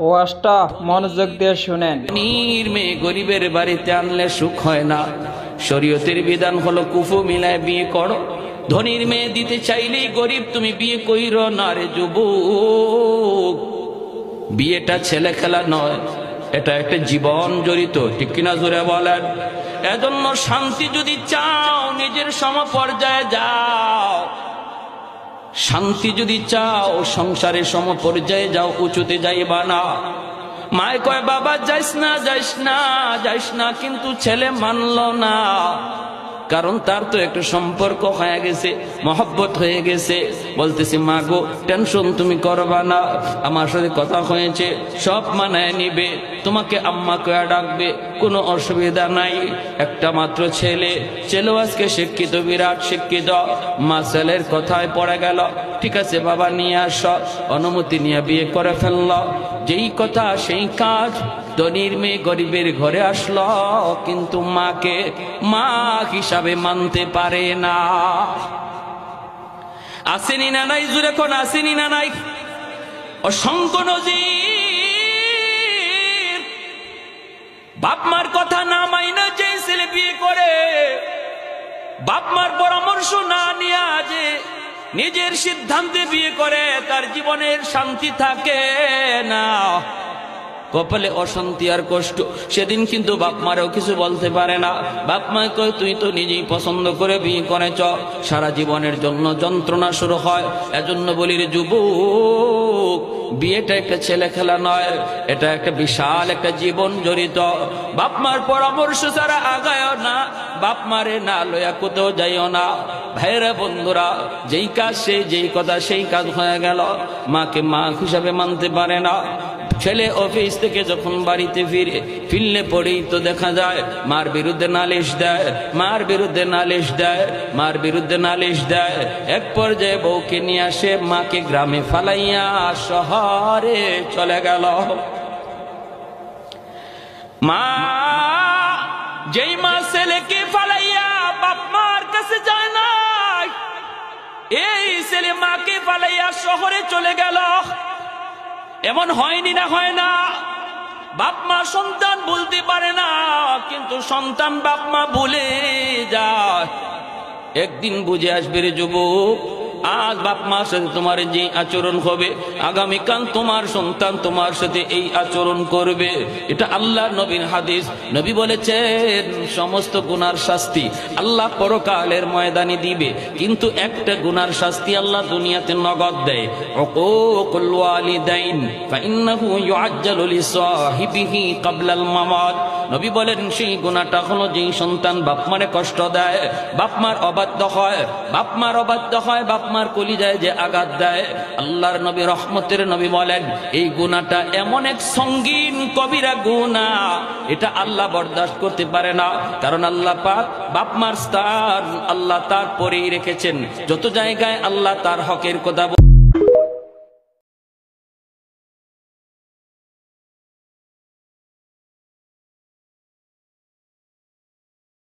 ওয়াজটা মনোযোগ দিয়ে শুনেন। ধনীর মেয়ে গরিবের বাড়িতে আনলে সুখ হয় না। শরীয়তের বিধান হলো কুফু মিলায় বিয়ে করো। ধনীর মেয়ে দিতে চাইলেই গরিব তুমি বিয়ে কইরো না রে যুবক। বিয়েটা ছেলে খেলা নয়, এটা একটা জীবন জড়িত, ঠিক কিনা জোরে বলেন। এজন্য শান্তি যদি চাও নিজের সমপর্যায়ে যাও, শান্তি যদি চাও সংসারের সমপর্যায়ে যাও, উঁচুতে যাইবা না। মায় কয় বাবা যাইস না যাইস না যাইস না, কিন্তু ছেলে মানল না, কারণ তার তো একটা সম্পর্ক হয়ে গেছে, মহব্বত হয়ে গেছে। বলতেছি মা গো টেনশন তুমি করবা না, আমার সাথে কথা হয়েছে, সব মানায় নিবে, তোমাকে আম্মা কয়া ডাকবে, কোনো অসুবিধা নাই। একটা মাত্র ছেলে, ছেলেও আজকে শিক্ষিত, বিরাট শিক্ষিত। মা ছেলের কথায় পড়ে গেল, ঠিক আছে বাবা নিয়ে আস, অনুমতি নিয়ে বিয়ে করে ফেলল। যেই কথা সেই কাজ। ধনীর মেয়ে গরিবের ঘরে আসলো, কিন্তু মাকে মা হিসাবে মানতে পারে না। আসেনি না নাই জুড়ে কোন আসেনি না নাই? অসংখ্য নজির। বাপ মার কথা না মাইনা যে ছেলে বিয়ে করে, বাপ মার পরামর্শ না নিয়ে যে নিজের সিদ্ধান্তে বিয়ে করে, তার জীবনের শান্তি থাকে না, কপালে অশান্তি আর কষ্ট। সেদিন কিন্তু বাপ মারেও কিছু বলতে পারে না। বাপ মা কয় তুই তো নিজেই পছন্দ করে বিয়ে করেছ, সারা জীবনের জন্য যন্ত্রণা শুরু হয়। এজন্য বলি রে যুবক, বিয়েটা একটা ছেলে খেলা নয়, এটা একটা বিশাল একটা জীবন জড়িত। বাপ মার পরামর্শ ছাড়া আগায় না, বাপ মারে না লয়া কোথাও যাইও না। ভাইরা বন্ধুরা, যেই কাজ সেই, যেই কথা সেই কাজ হয়ে গেল। মাকে মা হিসাবে মানতে পারে না। ছেলে অফিস থেকে যখন বাড়িতে ফিরলে পরেই তো দেখা যায় মার বিরুদ্ধে নালিশ দেয়, মার বিরুদ্ধে নালিশ দেয়, মার বিরুদ্ধে নালিশ দেয়। এক পর্যায়ে বউকে নিয়ে আসে, মাকে গ্রামে ফালাইয়া শহরে চলে গেল। মা, যেই মা ছেলেকে ফালাইয়া বাপ মার কাছে যায় না, এই ছেলে মাকে ফালাইয়া শহরে চলে গেল। এমন হয়নি না হয় না? বাপ মা সন্তান বলতে পারে না, কিন্তু সন্তান বাপ মা ভুলে যায়। একদিন বুঝে আসবে রে যুবক, আজ বাপ মার সাথে তোমার যে আচরণ হবে, আগামীকাল তোমার সন্তান তোমার সাথে এই আচরণ করবে। এটা আল্লাহ নবীর হাদিস। নবী বলেছেন সমস্ত গুনার শাস্তি আল্লাহ পরকালের ময়দানে দিবে, কিন্তু একটা গুনার শাস্তি আল্লাহ দুনিয়াতে নগদ দেয়। উকুকুল ওয়ালিদাইন ফাইন্নাহু ইউআজ্জালু লিসাহিবিহি ক্বাবলাল মামাত। নবী বলেন সেই গুনাহটা হলো যেই সন্তান বাপ মারে কষ্ট দেয়, বাপ মার অবাধ্য হয়, বাপ মার অবাধ্য হয়, বাপ মার কলিজায় যে আঘাত দেয়। আল্লাহর নবী রহমতের নবী বলেন এই গুনাহটা এমন এক সঙ্গীন কবিরা গুনাহ, এটা আল্লাহ বরদাস্ত করতে পারে না। কারণ আল্লাহ পাক বাপ মার স্থান আল্লাহ তার পরেই রেখেছেন। যত জায়গায় আল্লাহ তার হকের কথা